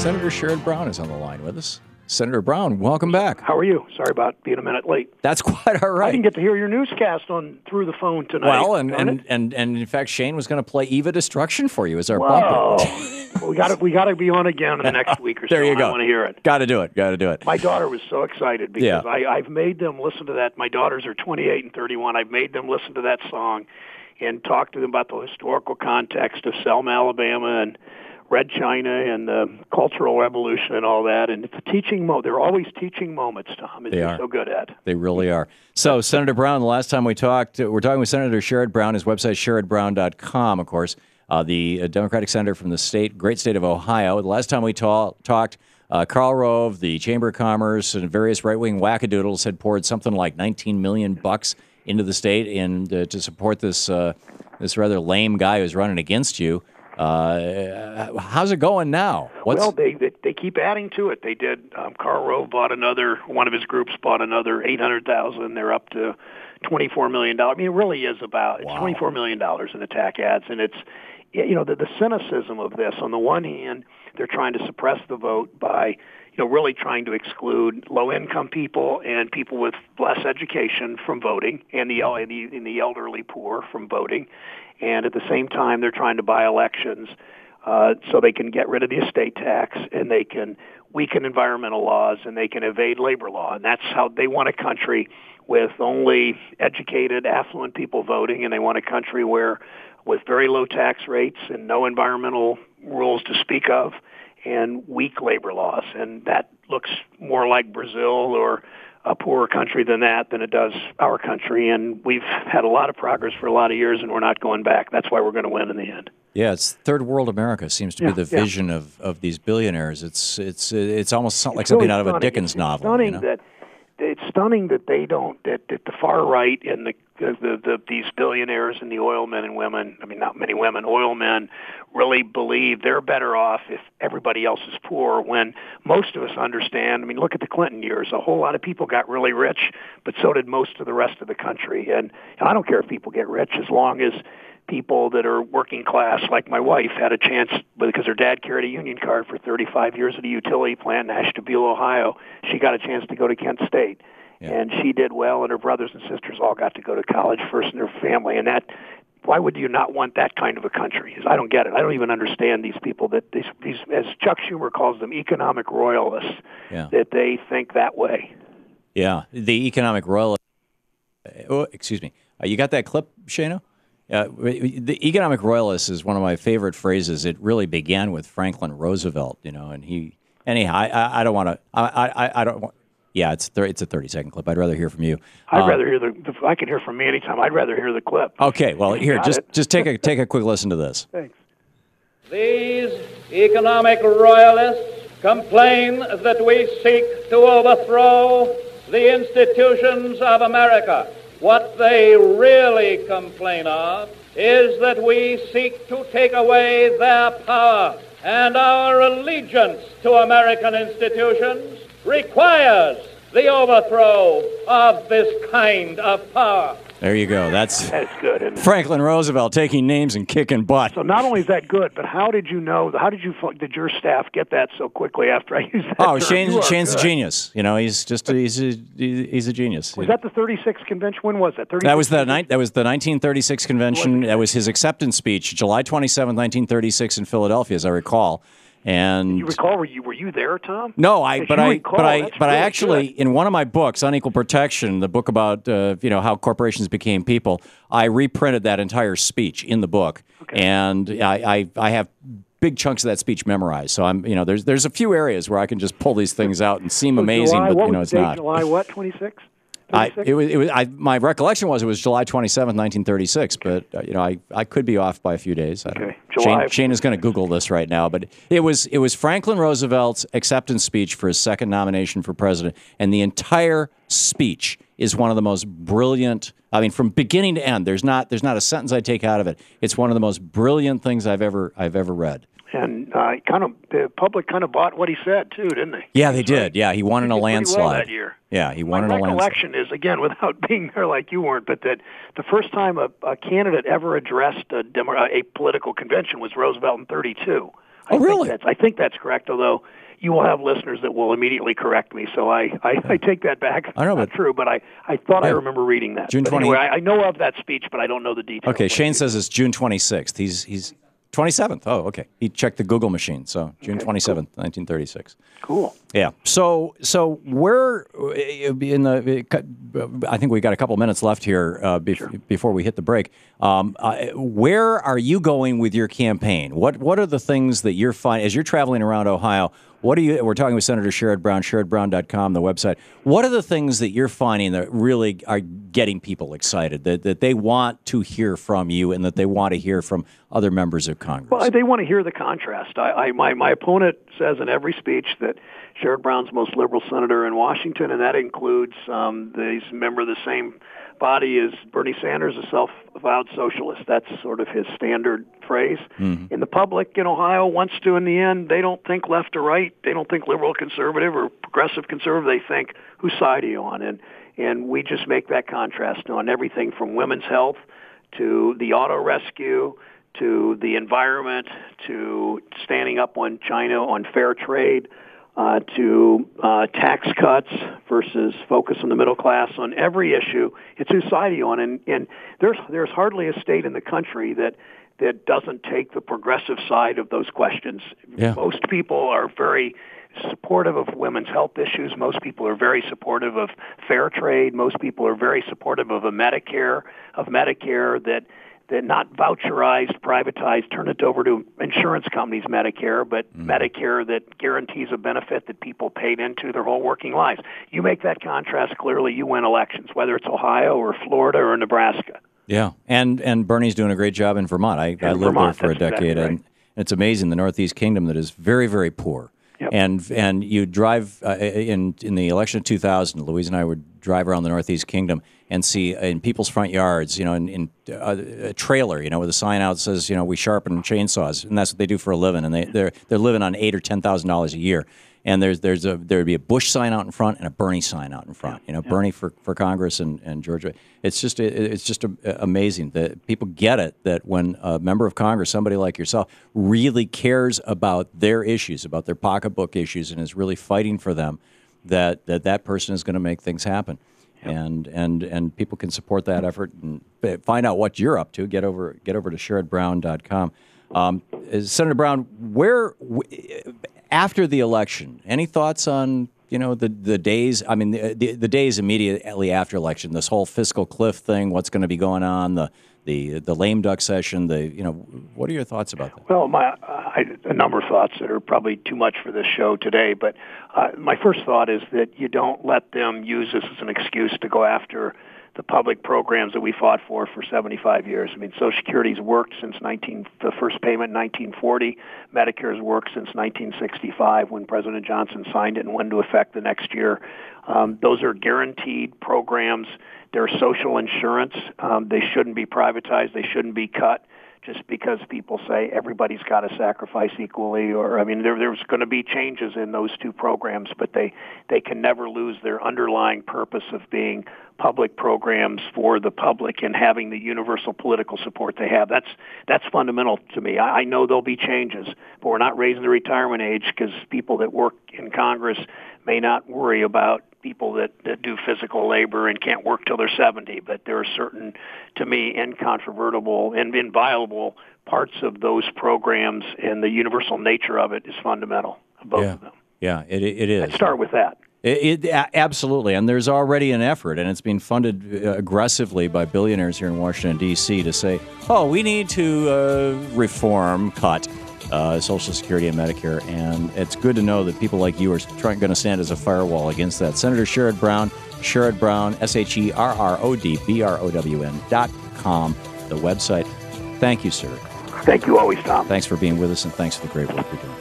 Senator Sherrod Brown is on the line with us. Senator Brown, welcome back. How are you? Sorry about being a minute late. That's quite all right. I didn't get to hear your newscast through the phone tonight. Well, and in fact, Shane was going to play Eva Destruction for you as our bumper. Well, we got to be on again in the next week or so. There you go. I want to hear it. Got to do it. My daughter was so excited because I've made them listen to that. My daughters are 28 and 31. I've made them listen to that song and talk to them about the historical context of Selma, Alabama, and Red China and the Cultural Revolution and all that. And it's a teaching they're always teaching moments, Tom, and they're so good at. They really are. So, Senator Brown, the last time we talked, we're talking with Senator Sherrod Brown. His website, sherrodbrown.com, of course, the Democratic senator from the great state of Ohio. The last time we talked, Karl Rove, the Chamber of Commerce, and various right-wing wackadoodles had poured something like $19 million into the state to support this rather lame guy who's running against you. How's it going now? Well, they keep adding to it. They did. Karl Rove one of his groups bought another $800,000. They're up to $24 million. I mean, it really is it's $24 million in attack ads, and it's, the cynicism of this. On the one hand, they're trying to suppress the vote by, really trying to exclude low-income people and people with less education from voting, and the elderly poor from voting. And at the same time, they're trying to buy elections so they can get rid of the estate tax, and they can weaken environmental laws, and they can evade labor law. And that's how they want a country with only educated, affluent people voting, and they want a country with very low tax rates and no environmental rules to speak of, and weak labor laws. And that looks more like Brazil or a poorer country than it does our country. And we've had a lot of progress for a lot of years, and we're not going back. That's why we're going to win in the end. Yeah, it's third world America seems to be the vision of these billionaires. It's almost like something out of a Dickens novel. It's stunning that they don't, that the far right and these billionaires and the oil men and women, I mean, not many women, oil men, really believe they're better off if everybody else is poor, when most of us understand. I mean, look at the Clinton years. A whole lot of people got really rich, but so did most of the rest of the country. And I don't care if people get rich, as long as people that are working class, like my wife, had a chance, because her dad carried a union card for 35 years at a utility plant in Ashtabula, Ohio. She got a chance to go to Kent State. Yeah. And she did well, and her brothers and sisters all got to go to college first in their family. And why would you not want that kind of a country? I don't get it. I don't even understand these people these as Chuck Schumer calls them, economic royalists, that they think that way. Yeah, the economic royalists. Oh, excuse me. You got that clip, Shana? The economic royalist is one of my favorite phrases. It really began with Franklin Roosevelt, and anyhow, I don't want to, I don't want, yeah, it's a 30-second clip. I'd rather hear from you. I'd rather hear I can hear from me anytime. I'd rather hear the clip. Okay, well, here, just take a quick listen to this. Thanks. These economic royalists complain that we seek to overthrow the institutions of America. What they really complain of is that we seek to take away their power, and our allegiance to American institutions requires the overthrow of this kind of power. There you go. That's good, isn't it? Franklin Roosevelt taking names and kicking butt. So not only is that good, but how did you know? Did your staff get that so quickly after I used that term? Shane's a genius. He's a genius. Was that the 36th convention? When was that? That was the 1936 convention. That was his acceptance speech, July 27, 1936, in Philadelphia, as I recall. And you recall? Were you there, Tom? No, I actually, in one of my books, Unequal Protection, the book about how corporations became people, I reprinted that entire speech in the book, and I have big chunks of that speech memorized. So there's a few areas where I can just pull these things out and seem amazing, but it's not. July what? 26th? My recollection was it was July 27th, 1936, but I could be off by a few days. Shane is going to Google this right now, but it was Franklin Roosevelt's acceptance speech for his second nomination for president, and the entire speech is one of the most brilliant. I mean, from beginning to end, there's not a sentence I take out of it. It's one of the most brilliant things I've ever read. And the public kind of bought what he said too, didn't they? Yeah, they did. Yeah, he won in a landslide. Well that year. Yeah, he won in a landslide. My recollection is, again, without being there like you weren't, but that the first time a candidate ever addressed a political convention was Roosevelt in 32. Oh, really? I think that's correct, although you will have listeners that will immediately correct me, so I take that back. I know, not but true, but I thought I remember reading that. June 20. Anyway, I know of that speech, but I don't know the details. Okay, Shane says it's June 26th. He's 27th. Oh, okay. He checked the Google machine. So June 27th, 1936. Cool. Yeah. So we're in the. I think we got a couple minutes left here before we hit the break. Where are you going with your campaign? What are the things that you're finding as you're traveling around Ohio? We're talking with Senator Sherrod Brown, sherrodbrown.com, the website. What are the things that you're finding that really are getting people excited, that they want to hear from you and that they want to hear from other members of Congress? Well, they want to hear the contrast. My opponent says in every speech that Sherrod Brown's the most liberal senator in Washington, and that includes he's a member of the same body as Bernie Sanders, a self-avowed socialist. That's sort of his standard phrase. Mm-hmm. And the public in Ohio wants to, in the end, they don't think left or right. They don't think liberal conservative or progressive conservative. They think, whose side are you on? And we just make that contrast on everything from women's health to the auto rescue to the environment to standing up on China on fair trade, to tax cuts versus focus on the middle class. On every issue, it's whose side are you on? And there's hardly a state in the country that doesn't take the progressive side of those questions. Yeah. Most people are very supportive of women's health issues. Most people are very supportive of fair trade. Most people are very supportive of Medicare that not voucherized, privatized, turn it over to insurance companies, Medicare, but Medicare that guarantees a benefit that people paid into their whole working lives. You make that contrast, clearly you win elections, whether it's Ohio or Florida or Nebraska. Yeah, and Bernie's doing a great job in Vermont. I lived there for a decade, exactly right. And it's amazing, the Northeast Kingdom that is very, very poor. Yep. And you drive in the election of 2000, Louise and I would drive around the Northeast Kingdom and see in people's front yards, in a trailer, with a sign out that says, we sharpen chainsaws, and that's what they do for a living, and they're living on $8,000 or $10,000 a year. And there'd be a Bush sign out in front and a Bernie sign out in front. Bernie for Congress and Georgia. It's just amazing that people get it, that when a member of Congress, somebody like yourself, really cares about their issues, about their pocketbook issues, and is really fighting for them, that person is going to make things happen. And people can support that effort and find out what you're up to. Get over to sherrodbrown.com. Senator Brown, after the election, any thoughts on the days? I mean, the days immediately after election, this whole fiscal cliff thing. What's going to be going on? The lame duck session. What are your thoughts about that? Well, a number of thoughts that are probably too much for this show today. But my first thought is that you don't let them use this as an excuse to go after the public programs that we fought for 75 years. I mean, Social Security's worked since the first payment in 1940. Medicare's worked since 1965 when President Johnson signed it and went into effect the next year. Those are guaranteed programs. They're social insurance. They shouldn't be privatized. They shouldn't be cut just because people say everybody's got to sacrifice equally. There's going to be changes in those two programs, but they can never lose their underlying purpose of being public programs for the public and having the universal political support they have. That's fundamental to me. I know there'll be changes, but we're not raising the retirement age because people that work in Congress may not worry about people that do physical labor and can't work till they're 70, but there are certain, to me, incontrovertible and inviolable parts of those programs, and the universal nature of it is fundamental, both of them. Yeah, it is. Let's start with that. Absolutely, and there's already an effort, and it's being funded aggressively by billionaires here in Washington, D.C. to say, we need to cut Social Security and Medicare, and it's good to know that people like you are going to stand as a firewall against that. Senator Sherrod Brown, SherrodBrown.com, the website. Thank you, sir. Thank you always, Tom. Thanks for being with us, and thanks for the great work you're doing.